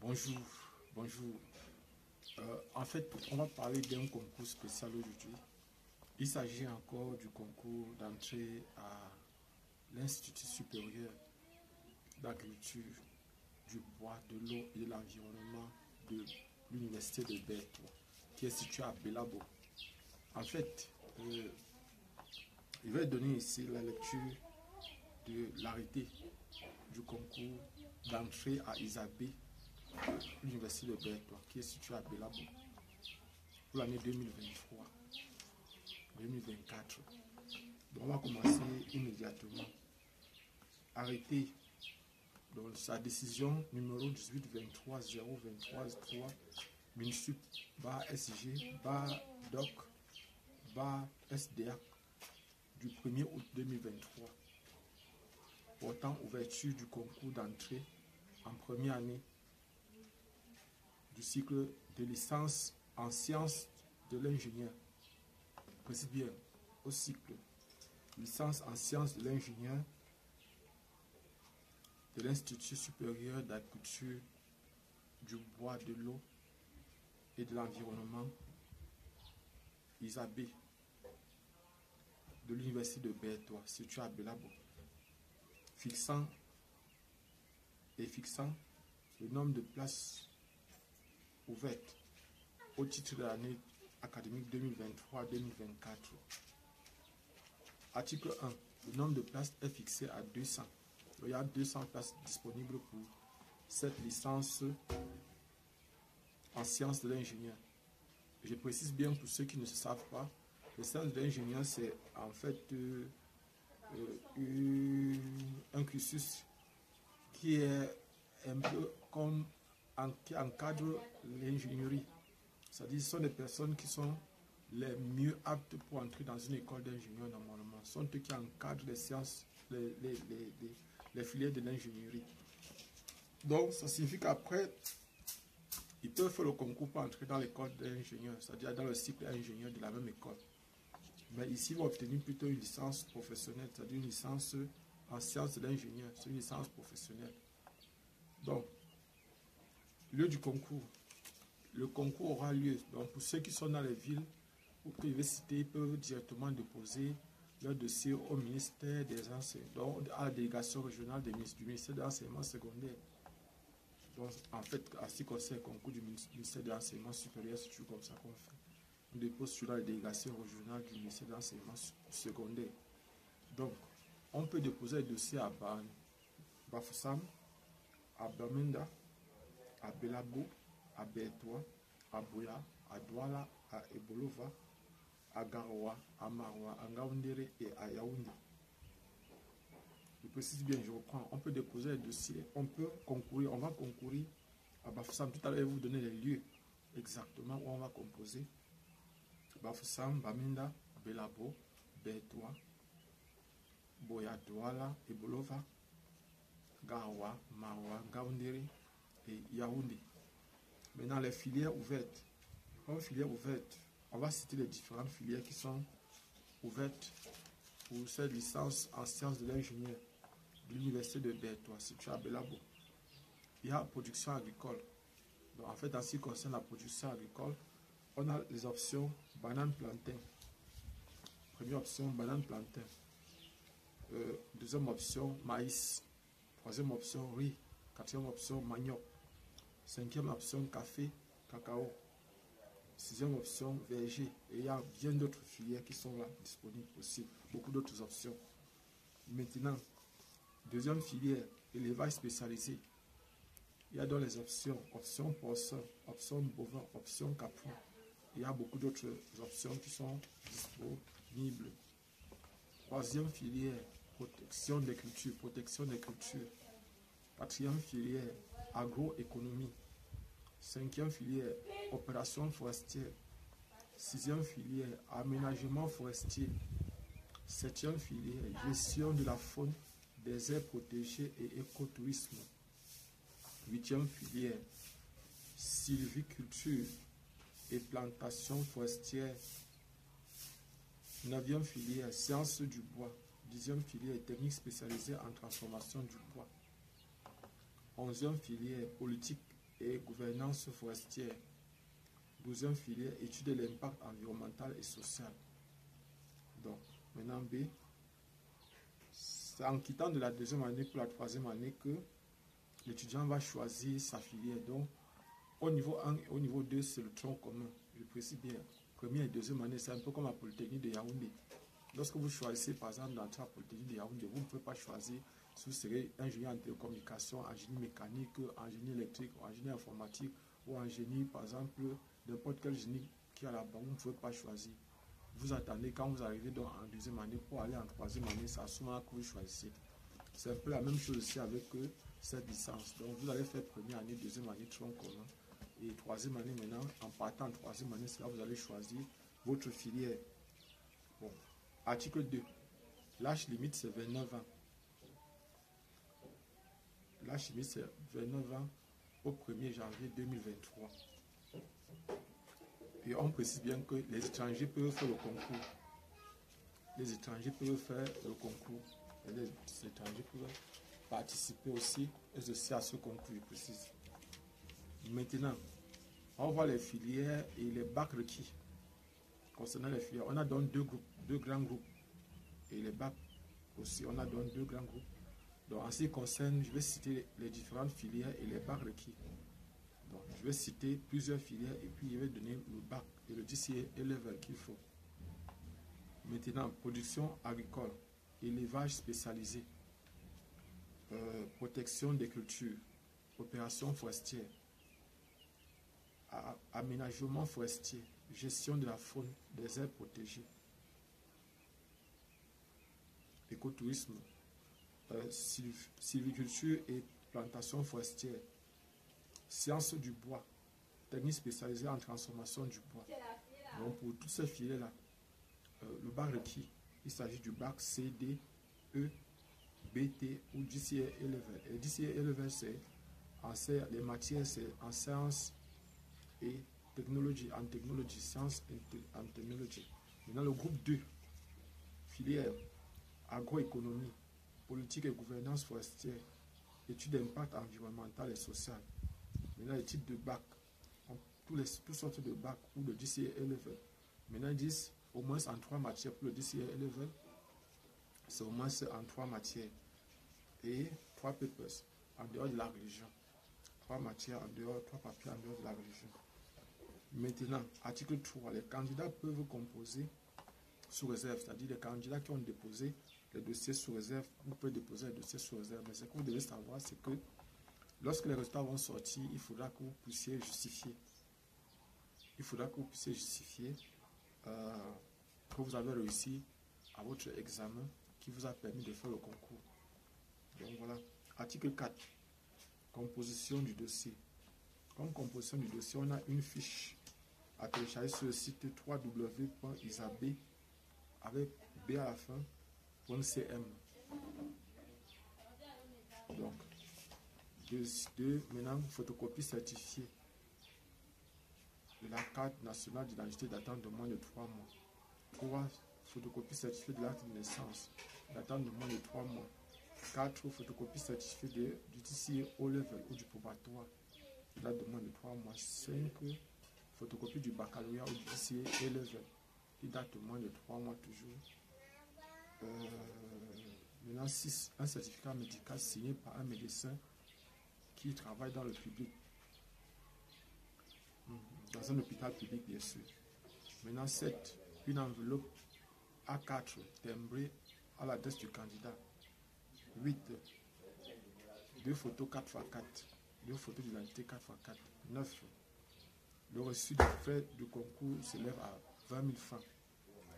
Bonjour, bonjour. En fait, on va parler d'un concours spécial aujourd'hui. Il s'agit encore du concours d'entrée à l'Institut supérieur d'agriculture, du bois, de l'eau et de l'environnement de l'Université de Bertois, qui est située à Belabo. En fait, il va donner ici la lecture de l'arrêté du concours d'entrée à Isabé, l'Université de Bertois, qui est située à Belabo, pour l'année 2023-2024. Donc on va commencer immédiatement. Arrêté. Donc sa décision numéro 18-23-0-23-3 MINSUP SG DOC SDA du 1er août 2023 portant ouverture du concours d'entrée en première année du cycle de licence en sciences de l'ingénieur. Précise bien, au cycle licence en sciences de l'ingénieur de l'Institut supérieur d'agriculture, du bois, de l'eau et de l'environnement Isabé de l'Université de Bertois, située à Belabo, fixant le nombre de places ouvertes au titre de l'année académique 2023-2024. Article 1. Le nombre de places est fixé à 200. Il y a 200 places disponibles pour cette licence en sciences de l'ingénieur. Je précise bien pour ceux qui ne savent pas, les sciences de l'ingénieur, c'est en fait un cursus qui est un peu comme qui encadre l'ingénierie. C'est-à-dire ce sont des personnes qui sont les mieux aptes pour entrer dans une école d'ingénieur normalement. Ce sont eux qui encadrent les sciences, les filières de l'ingénierie. Donc ça signifie qu'après, ils peuvent faire le concours pour entrer dans l'école d'ingénieur, c'est-à-dire dans le cycle ingénieur de la même école. Mais ici, ils vont obtenir plutôt une licence professionnelle, c'est-à-dire une licence en sciences de l'ingénieur, c'est une licence professionnelle. Donc, lieu du concours. Le concours aura lieu. Donc, pour ceux qui sont dans les villes ou que je vais citer, ils peuvent directement déposer leur dossier au ministère des Enseignements, donc à la délégation régionale du ministère de l'Enseignement secondaire. Donc, en fait, à ce qui concerne le concours du ministère de l'Enseignement supérieur, c'est toujours comme ça qu'on fait. On dépose sur la délégation régionale du ministère de l'Enseignement secondaire. Donc, on peut déposer le dossier à Bafoussam, à Bamenda, à Belabo, à Bertois, à Boya, à Douala, à Ebolova, à Garoua, à Maroua, à Ngaoundéré et à Yaoundé. Je précise bien, je reprends, on peut déposer le dossier, on peut concourir, on va concourir à Bafoussam. Tout à l'heure, je vais vous donner les lieux exactement où on va composer. Bafoussam, Bamenda, Belabo, Bertois, Boya, Douala, Ebolova, Garoua, Maroua, Ngaoundéré et Yaoundé. Maintenant, les filières ouvertes. Comme filière ouverte, on va citer les différentes filières qui sont ouvertes pour cette licence en sciences de l'ingénieur de l'Université de Bertois, située à Belabo. Il y a la production agricole. Donc, en fait, en ce qui concerne la production agricole, on a les options banane plantain. Première option, banane plantain. Deuxième option, maïs. Troisième option, riz. Quatrième option, manioc. Cinquième option, café, cacao. Sixième option, verger. Et il y a bien d'autres filières qui sont là disponibles aussi. Beaucoup d'autres options. Maintenant, deuxième filière, élevage spécialisé. Il y a dans les options, option porcin, option bovin, option capron. Il y a beaucoup d'autres options qui sont disponibles. Troisième filière, protection des cultures, Quatrième filière, agroéconomie. Cinquième filière, opération forestière. Sixième filière, aménagement forestier. Septième filière, gestion de la faune, des aires protégées et écotourisme. Huitième filière, sylviculture et plantation forestière. Neuvième filière, sciences du bois. Dixième filière, technique spécialisée en transformation du bois. Onzième filière, politique et gouvernance forestière. 12e filière, étude de l'impact environnemental et social. Donc, maintenant B, c'est en quittant de la 2e année pour la 3e année que l'étudiant va choisir sa filière. Donc, au niveau 1 et au niveau 2, c'est le tronc commun. Je précise bien, 1e et 2e année, c'est un peu comme la Polytechnique de Yaoundé. Lorsque vous choisissez, par exemple, d'entrer à la Polytechnique de Yaoundé, vous ne pouvez pas choisir si vous serez ingénieur en télécommunication, en génie mécanique, en génie électrique, en génie informatique, ou en génie, par exemple, n'importe quel génie qui est là-bas, vous ne pouvez pas choisir. Vous attendez quand vous arrivez donc en 2e année pour aller en 3e année, c'est à ce moment que vous choisissez. C'est un peu la même chose aussi avec cette licence. Donc vous allez faire 1e année, 2e année, tronc commun. Et 3e année maintenant, en partant en 3e année, c'est là que vous allez choisir votre filière. Bon. Article 2. L'âge limite, c'est 29 ans. L'âge limite, c'est 29 ans au 1er janvier 2023. Et on précise bien que les étrangers peuvent faire le concours. Les étrangers peuvent faire le concours. Et les étrangers peuvent participer aussi, et aussi à ce concours, je précise. Maintenant, on voit les filières et les bacs requis. Concernant les filières, on a donc deux grands groupes. Et les bacs aussi, on a donc 2 grands groupes. Donc, en ce qui concerne, je vais citer les différentes filières et les bacs requis. Donc, je vais citer plusieurs filières et puis je vais donner le bac et le DCA et level qu'il faut. Maintenant, production agricole, élevage spécialisé, protection des cultures, opération forestière, aménagement forestier, gestion de la faune, des aires protégées, écotourisme, sylviculture et plantation forestière, sciences du bois, technique spécialisée en transformation du bois. Donc pour toutes ces filières-là, le bac requis, il s'agit du bac C, D, E, BT ou DCA et level. Et DCA et level, c'est les matières, c'est en sciences et technologie, en technologie, sciences et en technologie. Maintenant, le groupe 2, filière agroéconomie, politique et gouvernance forestière, études d'impact environnemental et social. Maintenant, les types de bac, toutes sortes de bac ou de DCA et level. Maintenant, ils disent au moins en 3 matières pour le DCA et level. C'est au moins en 3 matières. Et 3 papers en dehors de la religion. 3 matières en dehors, 3 papiers en dehors de la religion. Maintenant, article 3, les candidats peuvent composer sous réserve, c'est-à-dire les candidats qui ont déposé les dossiers sous réserve, vous pouvez déposer les dossiers sous réserve. Mais ce que vous devez savoir, c'est que lorsque les résultats vont sortir, il faudra que vous puissiez justifier. Il faudra que vous puissiez justifier que vous avez réussi à votre examen qui vous a permis de faire le concours. Donc voilà. Article 4. Composition du dossier. Comme composition du dossier, on a une fiche à télécharger sur le site www.isab avec B à la fin, .cm. Donc, maintenant, photocopie certifiée de la carte nationale d'identité datant de moins de 3 mois. 3. Photocopie certifiée de l'acte de naissance datant de moins de 3 mois. 4. Photocopie certifiée du DCA O level ou du probatoire date de moins de 3 mois. 5. Photocopie du baccalauréat ou du DCA A level qui date de moins de 3 mois toujours. Maintenant 6. Un certificat médical signé par un médecin qui travaille dans le public. Dans un hôpital public, bien sûr. Maintenant 7. Une enveloppe A4 timbrée à l'adresse du candidat. 8. 2 photos 4x4. 2 photos d'identité 4x4. 9. Le reçu des frais du concours s'élève à 20 000 francs.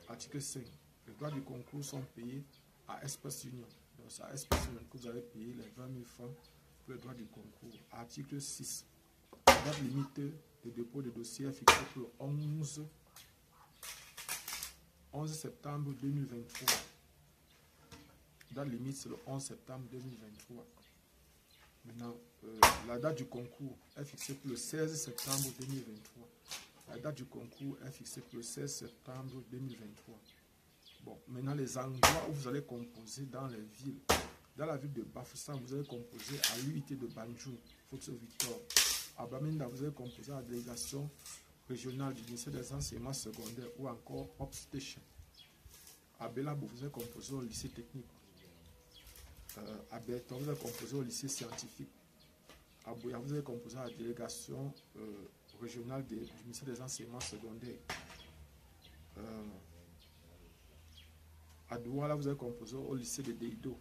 Article 5. Les droits du concours sont payés à Espace Union. Donc c'est à Espace Union que vous allez payer les 20 000 francs pour les droits du concours. Article 6. La date limite de dépôt de dossier est fixée pour le 11 septembre 2023. La date limite, c'est le 11 septembre 2023. Maintenant, la date du concours est fixée pour le 16 septembre 2023. La date du concours est fixée pour le 16 septembre 2023. Bon, maintenant, les endroits où vous allez composer dans les villes. Dans la ville de Bafoussam, vous allez composer à l'UIT de Banjul, Foto Victor, à Baminda, vous allez composer la délégation régionale du ministère des enseignements secondaires ou encore Upstation. À Belabo, vous allez composer au lycée technique. À Berton, vous allez composer au lycée scientifique. À Bouya, vous allez composer la délégation régionale du ministère des enseignements secondaires. À Douala, vous allez composer au lycée de Deido.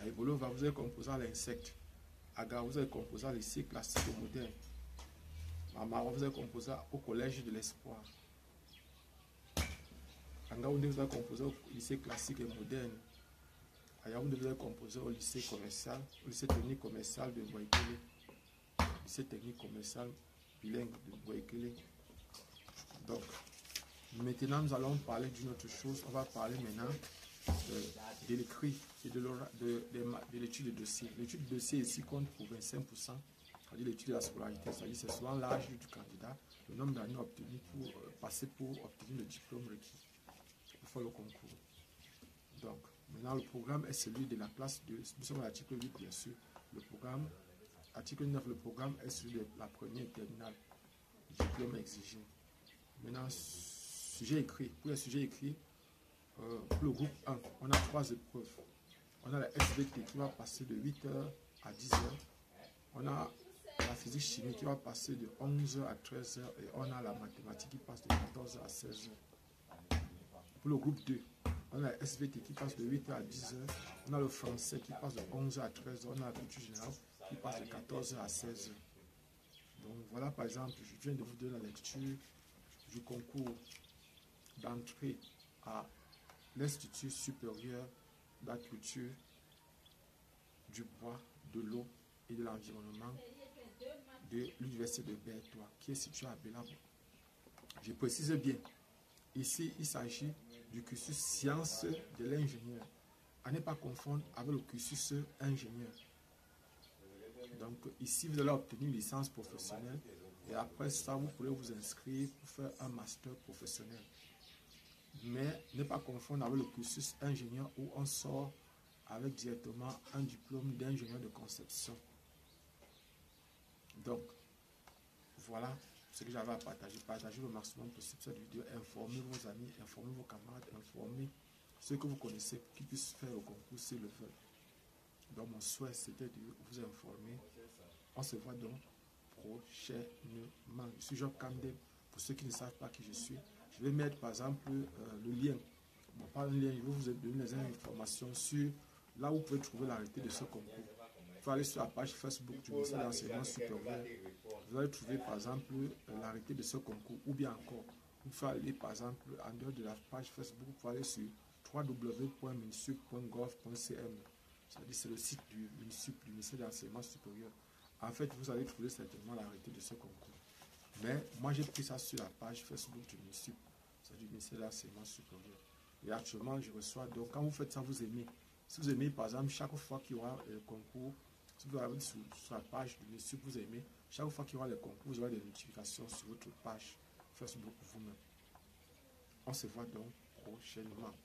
À Ebolova, vous allez composer à l'insecte. À Gara, vous allez composer à lycée classique et moderne. À Mara, vous allez composer au collège de l'Espoir. À Ngaoundé, vous allez composer au lycée classique et moderne. À Yaoundé, vous allez composer au lycée commercial, au lycée technique commercial de Boaikele. Lycée technique commercial bilingue de Boaikele. Donc, maintenant, nous allons parler d'une autre chose. On va parler maintenant de l'écrit et de l'étude de dossier. L'étude de dossier ici compte pour 25%, c'est-à-dire l'étude de la scolarité, c'est-à-dire c'est selon l'âge du candidat, le nombre d'années obtenues pour passer pour obtenir le diplôme requis pour faire le concours. Donc, maintenant, le programme est celui de la classe 2. Nous sommes à l'article 8, bien sûr. Le programme, article 9, le programme est celui de la première et terminale, diplôme exigé. Maintenant, sujet écrit. Pour les sujets écrits, pour le groupe 1, on a 3 épreuves. On a la SVT qui va passer de 8h à 10h. On a la physique chimie qui va passer de 11h à 13h. Et on a la mathématique qui passe de 14h à 16h. Pour le groupe 2, on a la SVT qui passe de 8h à 10h. On a le français qui passe de 11h à 13h. On a la culture générale qui passe de 14h à 16h. Donc voilà, par exemple, je viens de vous donner la lecture du concours d'entrée à l'Institut supérieur d'agriculture, du bois, de l'eau et de l'environnement de l'Université de Bertois, qui est située à Belabo. Je précise bien, ici il s'agit du cursus sciences de l'ingénieur. À ne pas confondre avec le cursus ingénieur. Donc ici vous allez obtenir une licence professionnelle et après ça vous pourrez vous inscrire pour faire un master professionnel. Mais ne pas confondre avec le cursus ingénieur où on sort avec directement un diplôme d'ingénieur de conception. Donc, voilà ce que j'avais à partager. Partagez le maximum possible cette vidéo. Informez vos amis, informez vos camarades, informez ceux que vous connaissez pour qu'ils puissent faire le concours s'ils le veulent. Donc, mon souhait, c'était de vous informer. On se voit donc prochainement. Je suis Job Camden. Pour ceux qui ne savent pas qui je suis, je vais mettre par exemple le lien. Bon, pas un lien, je vais vous donner des informations sur là où vous pouvez trouver l'arrêté de ce concours. Il faut aller sur la page Facebook du ministère de l'enseignement supérieur. Vous allez trouver par exemple l'arrêté de ce concours. Ou bien encore, vous pouvez aller par exemple en dehors de la page Facebook, vous pouvez aller sur www.minsup.gov.cm. C'est-à-dire c'est le site du ministère de l'enseignement supérieur. En fait, vous allez trouver certainement l'arrêté de ce concours. Mais moi, j'ai pris ça sur la page Facebook du MINSUP, c'est du ministère de l'enseignement supérieur. Et actuellement, je reçois. Donc, quand vous faites ça, vous aimez. Si vous aimez, par exemple, chaque fois qu'il y aura le concours, si vous allez sur la page du MINSUP, vous aimez, chaque fois qu'il y aura le concours, vous aurez des notifications sur votre page Facebook vous-même. On se voit donc prochainement.